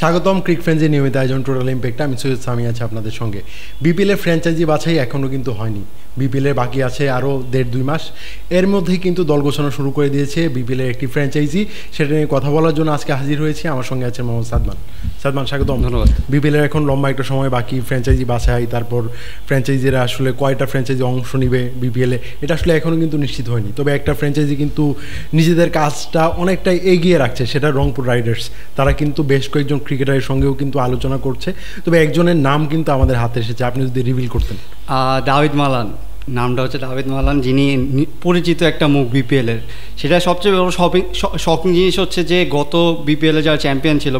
স্বাগতম ক্রিক ফ্রেন্ডসের নিয়মিত আয়োজন টোটাল ইম্প্যাক্ট। আমি সৈয়দ সামি আছি আপনাদের সঙ্গে। বিপিএলের ফ্র্যাঞ্চাইজি বাছাই এখনও কিন্তু হয়নি। বিপিএলের বাকি আছে আরও 1.5-2 মাস। এর মধ্যেই কিন্তু দল ঘোষণা শুরু করে দিয়েছে বিপিএলের একটি ফ্র্যাঞ্চাইজি। সেটা নিয়ে কথা বলার জন্য আজকে হাজির হয়েছি। আমার সঙ্গে আছে মোহাম্মদ সাদমান। সাদমান, স্বাগতম। ধন্যবাদ। বিপিএলের এখন লম্বা একটা সময় বাকি, ফ্র্যাঞ্চাইজি বাছাই, তারপর ফ্র্যাঞ্চাইজিরা আসলে কয়টা ফ্র্যাঞ্চাইজি অংশ নিবে বিপিএলে, এটা আসলে এখনও কিন্তু নিশ্চিত হয়নি। তবে একটা ফ্র্যাঞ্চাইজি কিন্তু নিজেদের কাজটা অনেকটাই এগিয়ে রাখছে, সেটা রংপুর রাইডার্স। তারা কিন্তু বেশ কয়েকজন ক্রিকেটারের সঙ্গেও কিন্তু আলোচনা করছে। তবে একজনের নাম কিন্তু আমাদের হাতে এসেছে, আপনি যদি রিভিল করতেন। দাভিদ মালান, নামটা হচ্ছে দাভিদ মালান, যিনি পরিচিত একটা মুখ বিপিএলের। সেটা সবচেয়ে বড় শকিং জিনিস হচ্ছে যে গত বিপিএলে যারা চ্যাম্পিয়ন ছিল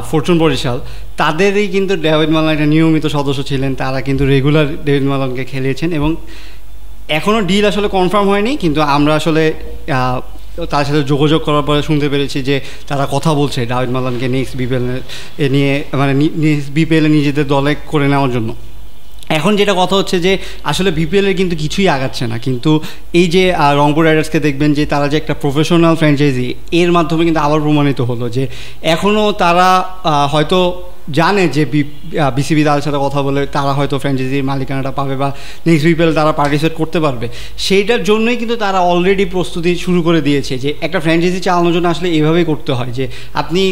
ফরচুন বরিশাল, তাদেরই কিন্তু দাভিদ মালান একটা নিয়মিত সদস্য ছিলেন। তারা কিন্তু রেগুলার দাভিদ মালানকে খেলিয়েছেন এবং এখনও ডিল আসলে কনফার্ম হয়নি, কিন্তু আমরা আসলে তার সাথে যোগাযোগ করার পরে শুনতে পেরেছি যে তারা কথা বলছে দাভিদ মালানকে নেক্সট বিপিএল নিয়ে, মানে নেক্সট বিপিএলে নিজেদের দলে করে নেওয়ার জন্য। এখন যেটা কথা হচ্ছে যে আসলে বিপিএলের কিন্তু কিছুই আগাচ্ছে না, কিন্তু এই যে রংপুর রাইডার্সকে দেখবেন যে তারা যে একটা প্রফেশনাল ফ্র্যাঞ্চাইজি, এর মাধ্যমে কিন্তু আবার প্রমাণিত হলো যে এখনও তারা হয়তো জানে যে বিসিবি তাদের সাথে কথা বলে তারা হয়তো ফ্র্যাঞ্চাইজির মালিকানাটা পাবে বা নেক্সট বিপিএল তারা পার্টিসিপেট করতে পারবে। সেইটার জন্যই কিন্তু তারা অলরেডি প্রস্তুতি শুরু করে দিয়েছে যে একটা ফ্র্যাঞ্চাইজি চালানোর জন্য আসলে এভাবেই করতে হয় যে আপনি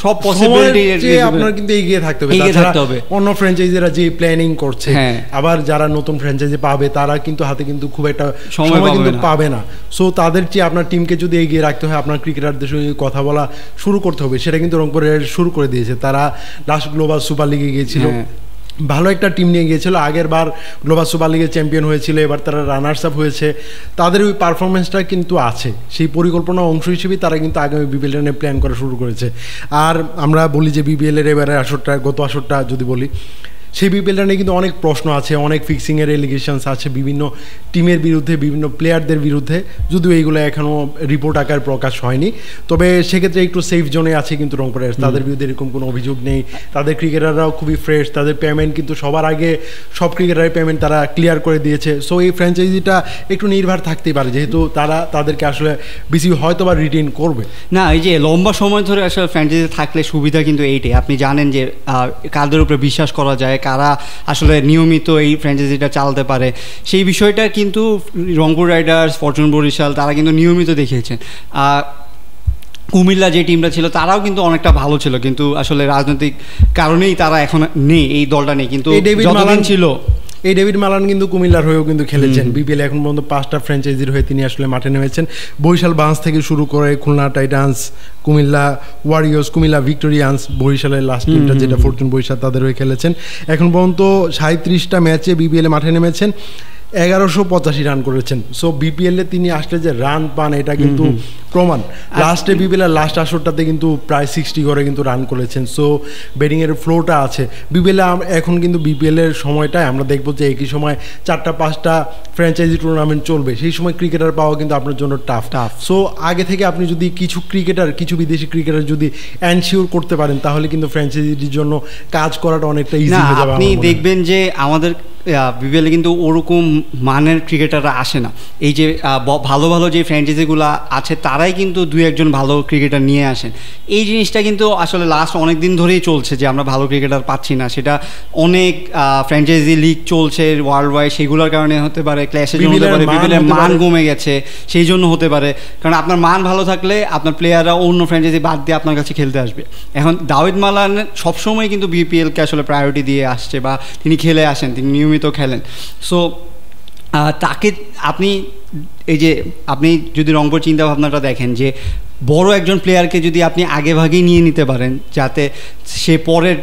সব পসিবিলিটি আপনার কিন্তু এগিয়ে থাকতে হবে। অন্য ফ্র্যাঞ্চাইজিরা যে প্ল্যানিং করছে, আবার যারা নতুন ফ্র্যাঞ্চাইজি পাবে তারা কিন্তু হাতে কিন্তু খুব একটা সময় কিন্তু পাবে না। সো তাদের চেয়ে আপনার টিমকে যদি এগিয়ে রাখতে হয়, আপনার ক্রিকেটারদের সঙ্গে কথা বলা শুরু করতে হবে। সেটা কিন্তু রংপুর শুরু করে দিয়েছে। তারা লাস্ট গ্লোবাল সুপার লিগে গিয়েছিল, ভালো একটা টিম নিয়ে গিয়েছিল। আগের বার গ্লোবাল সুপার লিগের চ্যাম্পিয়ন হয়েছিল, এবার তারা রানার্স আপ হয়েছে। তাদের ওই পারফরমেন্সটা কিন্তু আছে, সেই পরিকল্পনা অংশ হিসেবেই তারা কিন্তু আগামী বিপিএল নিয়ে প্ল্যান করা শুরু করেছে। আর আমরা বলি যে বিপিএলের এবারে আসরটা, গত আসরটা যদি বলি, সেই বিপিএলটা নিয়ে কিন্তু অনেক প্রশ্ন আছে, অনেক ফিক্সিংয়ের এলিগেশনস আছে বিভিন্ন টিমের বিরুদ্ধে, বিভিন্ন প্লেয়ারদের বিরুদ্ধে, যদিও এইগুলো এখনও রিপোর্ট আকার প্রকাশ হয়নি। তবে সেক্ষেত্রে একটু সেফ জোনে আছে কিন্তু রংপুর রাইডার্স। তাদের বিরুদ্ধে এরকম কোনো অভিযোগ নেই। তাদের ক্রিকেটাররাও খুবই ফ্রেশ, তাদের পেমেন্ট কিন্তু সবার আগে সব ক্রিকেটারের পেমেন্ট তারা ক্লিয়ার করে দিয়েছে। সো এই ফ্র্যাঞ্চাইজিটা একটু নির্ভর থাকতেই পারে, যেহেতু তাদেরকে আসলে বিসিবি হয়তো বা রিটেইন করবে না। এই যে লম্বা সময় ধরে আসলে ফ্র্যাঞ্চাইজি থাকলে সুবিধা কিন্তু এইটাই, আপনি জানেন যে কাদের উপরে বিশ্বাস করা যায়, কারা আসলে নিয়মিত এই ফ্র্যাঞ্চাইজিটা চালাতে পারে। সেই বিষয়টা কিন্তু রংপুর রাইডার্স, ফরচুন বরিশাল তারা কিন্তু নিয়মিত দেখিয়েছেন। কুমিল্লা যে টিমটা ছিল তারাও কিন্তু অনেকটা ভালো ছিল, কিন্তু আসলে রাজনৈতিক কারণেই তারা এখন নেই, এই দলটা নেই। কিন্তু এই ডেভিড মালান কিন্তু কুমিল্লার হয়েও কিন্তু খেলেছেন। বিপিএল এখন পর্যন্ত 5টা ফ্র্যাঞ্চাইজির হয়ে তিনি আসলে মাঠে নেমেছেন। বরিশাল বান্স থেকে শুরু করে Khulna Titans, Comilla Warriors, Comilla Victorians, বরিশালের লাস্ট টিমটা যেটা ফরচুন বরিশাল, তাদের হয়ে খেলেছেন। এখন পর্যন্ত 37টা ম্যাচে বিপিএলে মাঠে নেমেছেন, 1185 রান করেছেন। সো বিপিএলে তিনি আসলে যে রান পান, এটা কিন্তু প্রমাণ। লাস্টে বিপিএলের লাস্ট আসরটাতে কিন্তু প্রায় 60 করে কিন্তু রান করেছেন। সো ব্যাটিংয়ের ফ্লোটা আছে বিপিএলে। এখন কিন্তু বিপিএলের সময়টায় আমরা দেখবো যে একই সময় 4টা-5টা ফ্র্যাঞ্চাইজি টুর্নামেন্ট চলবে। সেই সময় ক্রিকেটার পাওয়া কিন্তু আপনার জন্য টাফ। সো আগে থেকে আপনি যদি কিছু বিদেশি ক্রিকেটার যদি এনশিওর করতে পারেন, তাহলে কিন্তু ফ্র্যাঞ্চাইজির জন্য কাজ করাটা অনেকটা ইজি হয়ে যাবে। আপনি দেখবেন যে আমাদের বিপিএলে কিন্তু ওরকম মানের ক্রিকেটাররা আসে না। এই যে ভালো ভালো যে ফ্র্যাঞ্চাইজিগুলো আছে তারাই কিন্তু 2-1 ভালো ক্রিকেটার নিয়ে আসেন। এই জিনিসটা কিন্তু আসলে লাস্ট অনেক দিন ধরেই চলছে যে আমরা ভালো ক্রিকেটার পাচ্ছি না। সেটা অনেক ফ্র্যাঞ্চাইজি লিগ চলছে ওয়ার্ল্ড ওয়াইড, সেগুলোর কারণে হতে পারে, ক্ল্যাশের জন্য হতে পারে, বিপিএলের মান কমে গেছে সেই জন্য হতে পারে। কারণ আপনার মান ভালো থাকলে আপনার প্লেয়াররা অন্য ফ্র্যাঞ্চাইজি বাদ দিয়ে আপনার কাছে খেলতে আসবে। এখন দাভিদ মালান সবসময় কিন্তু বিপিএলকে আসলে প্রায়োরিটি দিয়ে আসছে, বা তিনি খেলে আসেন, তিনি নিয়মিত খেলেন। সো তাকে আপনি যদি রংপুর চিন্তা ভাবনাটা দেখেন যে বড় একজন প্লেয়ারকে যদি আপনি আগে ভাগেই নিয়ে নিতে পারেন, যাতে সে পরের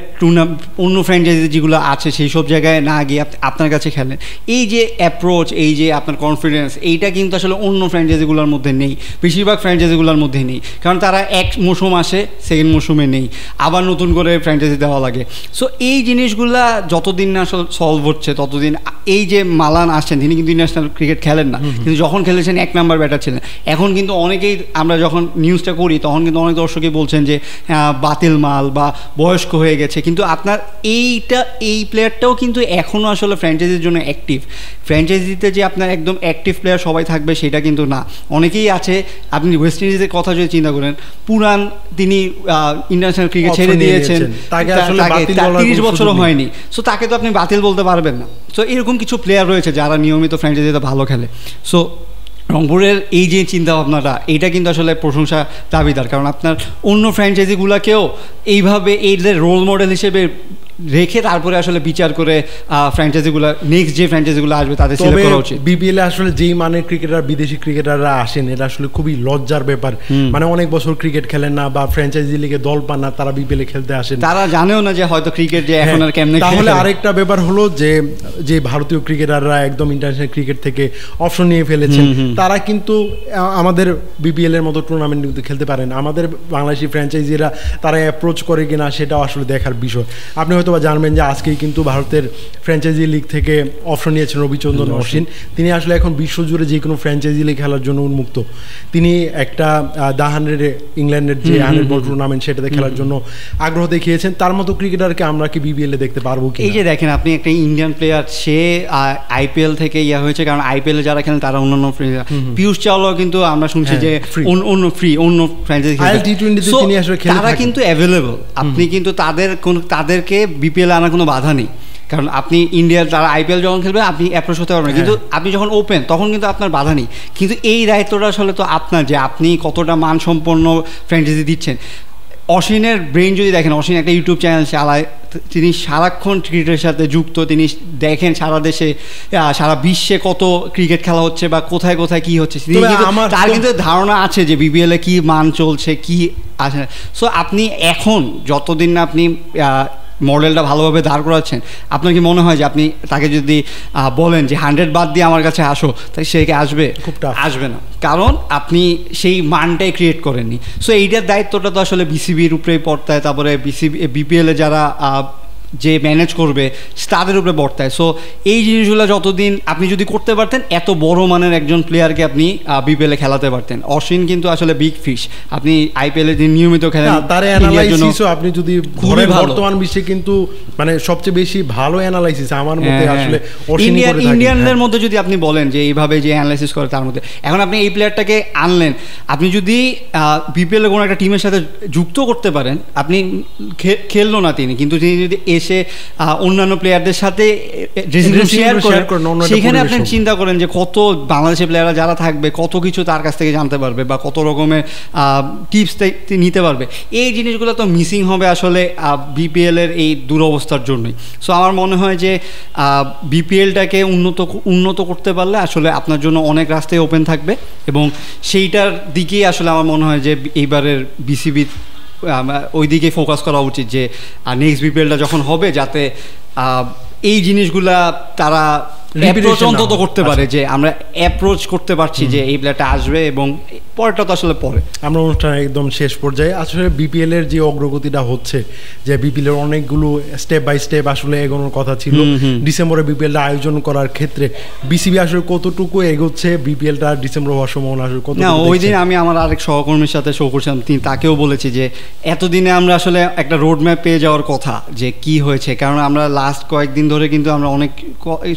অন্য ফ্র্যাঞ্চাইজি যেগুলো আছে সেই সব জায়গায় না গিয়ে আপনার কাছে খেলেন, এই যে অ্যাপ্রোচ, এই যে আপনার কনফিডেন্স, এইটা কিন্তু আসলে অন্য ফ্র্যাঞ্চাইজিগুলোর মধ্যে নেই, বেশিরভাগ ফ্র্যাঞ্চাইজিগুলোর মধ্যে নেই। কারণ তারা এক মৌসুম আসে, সেকেন্ড মৌসুমে নেই, আবার নতুন করে ফ্র্যাঞ্চাইজি দেওয়া লাগে। সো এই জিনিসগুলা যতদিন না আসলে সলভ হচ্ছে ততদিন, এই যে মালান আসছেন তিনি কিন্তু ইন্টারন্যাশনাল ক্রিকেট খেলেন না, কিন্তু যখন খেলেছেন 1 নাম্বার ব্যাটার ছিলেন। এখন কিন্তু অনেকেই আমরা যখন নিউজটা করি তখন কিন্তু অনেক দর্শকই বলছেন যে বাতিল মাল বা বয়স্ক হয়ে গেছে, কিন্তু আপনার এই প্লেয়ারটাও কিন্তু এখনও আসলে ফ্র্যাঞ্চাইজির জন্য অ্যাক্টিভ। ফ্র্যাঞ্চাইজিতে যে আপনার একদম অ্যাক্টিভ প্লেয়ার সবাই থাকবে সেটা কিন্তু না, অনেকেই আছে। আপনি ওয়েস্ট ইন্ডিজের কথা যদি চিন্তা করেন, পুরান তিনি ইন্টারন্যাশনাল ক্রিকেট ছেড়ে দিয়েছেন, তাকে 30 বছরও হয়নি, সো তাকে তো আপনি বাতিল বলতে পারবেন না। সো এরকম কিছু প্লেয়ার রয়েছে যারা নিয়মিত ফ্র্যাঞ্চাইজিতে ভালো খেলে। সো রংপুরের এই যে চিন্তাভাবনাটা, এইটা কিন্তু আসলে প্রশংসা দাবিদার, কারণ আপনার অন্য ফ্র্যাঞ্চাইজিগুলোকেও এইভাবে এইদের রোল মডেল হিসেবে রেখে তারপরে আসলে বিচার করে ফ্র্যাঞ্চাইজিগুলো, নেক্সট যে ফ্র্যাঞ্চাইজিগুলো আসবে তাদের সিলেক্ট করা উচিত। বিপিএলে আসলে যেই মানের ক্রিকেটার, বিদেশি ক্রিকেটাররা আসেন, এটা আসলে খুবই লজ্জার ব্যাপার। মানে অনেক বছর ক্রিকেট খেলেন না বা ফ্র্যাঞ্চাইজি লিগে দল পান না, তারা বিপিএলে খেলতে আসেন, তারা জানেও না যে হয়তো ক্রিকেট যে এখন আর কেমনে। তাহলে আরেকটা ব্যাপার হলো যে ভারতীয় ক্রিকেটাররা একদম ইন্টারন্যাশনাল ক্রিকেট থেকে অপশন নিয়ে ফেলেছেন, তারা কিন্তু আমাদের বিপিএল এর মতো টুর্নামেন্ট কিন্তু খেলতে পারেন। আমাদের বাংলাদেশি ফ্র্যাঞ্চাইজিরা তারা অ্যাপ্রোচ করে কিনা সেটাও আসলে দেখার বিষয়। আপনি হয়তো বা জানবেন যে আজকেই কিন্তু ভারতের ফ্র্যাঞ্চাইজি লিগ থেকে অপশন নিয়েছেন রবিচন্দ্রন অশ্বিন। তিনি আসলে এখন বিশ্বজুড়ে যে কোনো ফ্র্যাঞ্চাইজি লিগ খেলার জন্য উন্মুক্ত। তিনি একটা দ্য 100 ইংল্যান্ডের যে 100 বল টুর্নামেন্ট সেটাতে খেলার জন্য আগ্রহ দেখিয়েছেন। তার মতো ক্রিকেটারকে আমরা কি বিপিএল এ দেখতে পারবো কি? এই যে দেখেন, আপনি একটা ইন্ডিয়ান প্লেয়ার, সে আইপিএল থেকে হয়েছে, কারণ আইপিএল যারা খেলেন তারা অন্যান্য পিয়ুষ চাওলাও কিন্তু আমরা শুনছি যে অন্য ফ্র্যাঞ্চাইজি তারা কিন্তু অ্যাভেলেবল। আপনি কিন্তু তাদেরকে বিপিএল আনার কোনো বাধা নেই, কারণ আপনি ইন্ডিয়ার তারা আইপিএল যখন খেলবে আপনি অ্যাপ্রোচ হতে পারবেন, কিন্তু আপনি যখন ওপেন তখন কিন্তু আপনার বাধা নেই। কিন্তু এই দায়িত্বটা আসলে তো আপনার, যে আপনি কতটা মানসম্পন্ন ফ্র্যাঞ্চাইজি দিচ্ছেন। অশ্বিনের ব্রেইন যদি দেখেন, অশ্বিন একটা ইউটিউব চ্যানেল চালায়, তিনি সারাক্ষণ ক্রিকেটের সাথে যুক্ত। তিনি দেখেন সারা দেশে, সারা বিশ্বে কত ক্রিকেট খেলা হচ্ছে বা কোথায় কোথায় কী হচ্ছে, তার কিন্তু ধারণা আছে যে বিপিএল এ কী মান চলছে, কী আছে। সো আপনি এখন যতদিন না আপনি মডেলটা ভালোভাবে দাঁড় করাচ্ছেন, আপনার কি মনে হয় যে আপনি তাকে যদি বলেন যে 100 বাদ দিয়ে আমার কাছে আসো, তাই সে কি আসবে? আসবে না, কারণ আপনি সেই মানটাই ক্রিয়েট করেননি। সো এইটার দায়িত্বটা তো আসলে বিসিবির উপরেই পড়তায়, তারপরে বিপিএলে যারা যে ম্যানেজ করবে তাদের উপরে বর্তায়। সো এই জিনিসগুলো যতদিন আপনি যদি করতে পারতেন, এত বড় মানের একজন প্লেয়ারকে আপনি বিপিএলে খেলাতে পারতেন। অশ্বিন কিন্তু আসলে বিগ ফিশ, আপনি আইপিএলে নিয়মিত খেলেন, তার অ্যানালাইসিসও আপনি যদি খুবই বর্তমান বিশ্বে কিন্তু মানে সবচেয়ে বেশি ভালো অ্যানালাইসিস আমার মতে আসলে ইন্ডিয়ানদের মধ্যে যদি আপনি বলেন যে এইভাবে যে অ্যানালাইসিস করে তার মধ্যে। এখন আপনি এই প্লেয়ারটাকে আনলেন, আপনি যদি বিপিএলে কোনো একটা টিমের সাথে যুক্ত করতে পারেন, আপনি খেললো না তিনি, কিন্তু তিনি যদি এসে অন্যান্য প্লেয়ারদের সাথে শেয়ার করেন, সেখানে আপনি চিন্তা করেন যে কত বাংলাদেশের প্লেয়াররা যারা থাকবে কত কিছু তার কাছ থেকে জানতে পারবে বা কত রকমের টিপস নিতে পারবে। এই জিনিসগুলো তো মিসিং হবে আসলে বিপিএল এর এই দুরবস্থার জন্যই। সো আমার মনে হয় যে বিপিএলটাকে উন্নত করতে পারলে আসলে আপনার জন্য অনেক রাস্তায় ওপেন থাকবে, এবং সেইটার দিকেই আসলে আমার মনে হয় যে এইবারের বিসিবি ওই দিকে ফোকাস করা উচিত, যে নেক্সট বিপিএলটা যখন হবে যাতে এই জিনিসগুলা তারা অন্তত করতে পারে, যে আমরা অ্যাপ্রোচ করতে পারছি যে এই প্লেয়ারটা আসবে, এবং পরেরটা তো আসলে পরে। আমরা অনুষ্ঠান একদম শেষ পর্যায়ে। আসলে বিপিএল এর যে অগ্রগতিটা হচ্ছে, যে বিপিএল এর অনেকগুলো স্টেপ বাই স্টেপ আসলে এগোনোর কথা ছিল। ডিসেম্বরে বিপিএলটা আয়োজন করার ক্ষেত্রে বিসিবি আসলে কতটুকু এগোচ্ছে, বিপিএলটা ডিসেম্বর হওয়ার সম্ভাবনা আসলে কত? না, ওই দিন আমি আমার আরেক সহকর্মীর সাথে শো করছিলাম, তাকেও বলেছি যে এতদিনে আমরা আসলে একটা রোড ম্যাপ পেয়ে যাওয়ার কথা যে কি হয়েছে, কারণ আমরা লাস্ট কয়েকদিন ধরে কিন্তু আমরা অনেক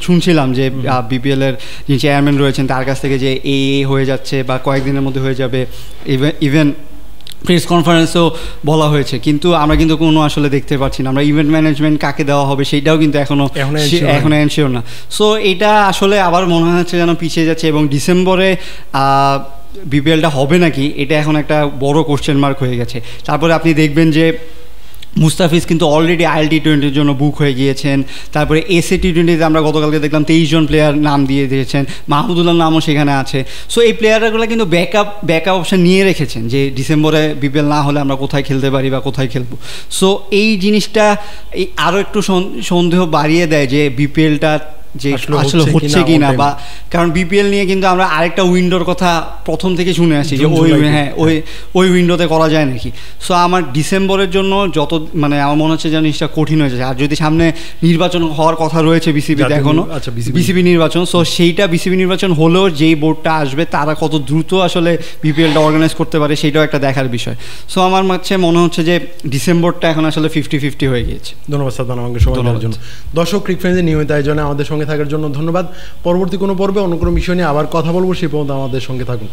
শুনছিলাম যে বিপিএল এর যিনি চেয়ারম্যান রয়েছেন তার কাছ থেকে যে এই হয়ে যাচ্ছে বা কয়েকদিনের মধ্যে হয়ে যাবে, ইভেন প্রেস কনফারেন্সেও বলা হয়েছে, কিন্তু আমরা কিন্তু কোনো আসলে দেখতে পাচ্ছি না। আমরা ইভেন্ট ম্যানেজমেন্ট কাকে দেওয়া হবে সেটাও কিন্তু এখনো এনশিওর না। সো এটা আসলে আবার মনে হচ্ছে যেন পিছিয়ে যাচ্ছে, এবং ডিসেম্বরে বিপিএলটা হবে নাকি এটা এখন একটা বড় কোশ্চেন মার্ক হয়ে গেছে। তারপরে আপনি দেখবেন যে মুস্তাফিজ কিন্তু অলরেডি আইএল টি20-র জন্য বুক হয়ে গিয়েছেন। তারপরে এসএ টি20-তে আমরা গতকালকে দেখলাম 23 জন প্লেয়ার নাম দিয়ে দিয়েছেন, মাহমুদুল্লাহর নামও সেখানে আছে। সো এই প্লেয়ারগুলো কিন্তু ব্যাকআপ অপশন নিয়ে রেখেছেন যে ডিসেম্বরে বিপিএল না হলে আমরা কোথায় খেলতে পারি বা কোথায় খেলবো। সো এই জিনিসটা আরও একটু সন্দেহ বাড়িয়ে দেয় যে বিপিএলটা যে আসলে হচ্ছে কি না, বা কারণ বিপিএল নিয়ে কিন্তু আমরা আরেকটা উইন্ডোর কথা প্রথম থেকে শুনে আসি যে ওই উইন্ডোতে করা যায় নাকি। সো আমার ডিসেম্বরের জন্য যত মানে আমার মনে হচ্ছে জিনিসটা কঠিন হয়ে যাচ্ছে। আর যদি সামনে নির্বাচন হওয়ার কথা রয়েছে বিসিবিতে এখনো, বিসিবি নির্বাচন, সো সেইটা বিসিবি নির্বাচন হলেও যেই বোর্ডটা আসবে তারা কত দ্রুত আসলে বিপিএলটা অর্গানাইজ করতে পারে সেটাও একটা দেখার বিষয়। সো আমার কাছে মনে হচ্ছে যে ডিসেম্বরটা এখন আসলে 50-50 হয়ে গিয়েছে। ধন্যবাদ সাদ্দাম আমাকে সময় দেওয়ার জন্য। দর্শক, ক্রিক ফ্রেন্ডসের নিয়মিত আয়োজনে আমাদের সঙ্গে থাকার জন্য ধন্যবাদ। পরবর্তী কোনো পর্বে অন্য কোনো বিষয় নিয়ে আবার কথা বলবো, সেই পর্যন্ত আমাদের সঙ্গে থাকুন।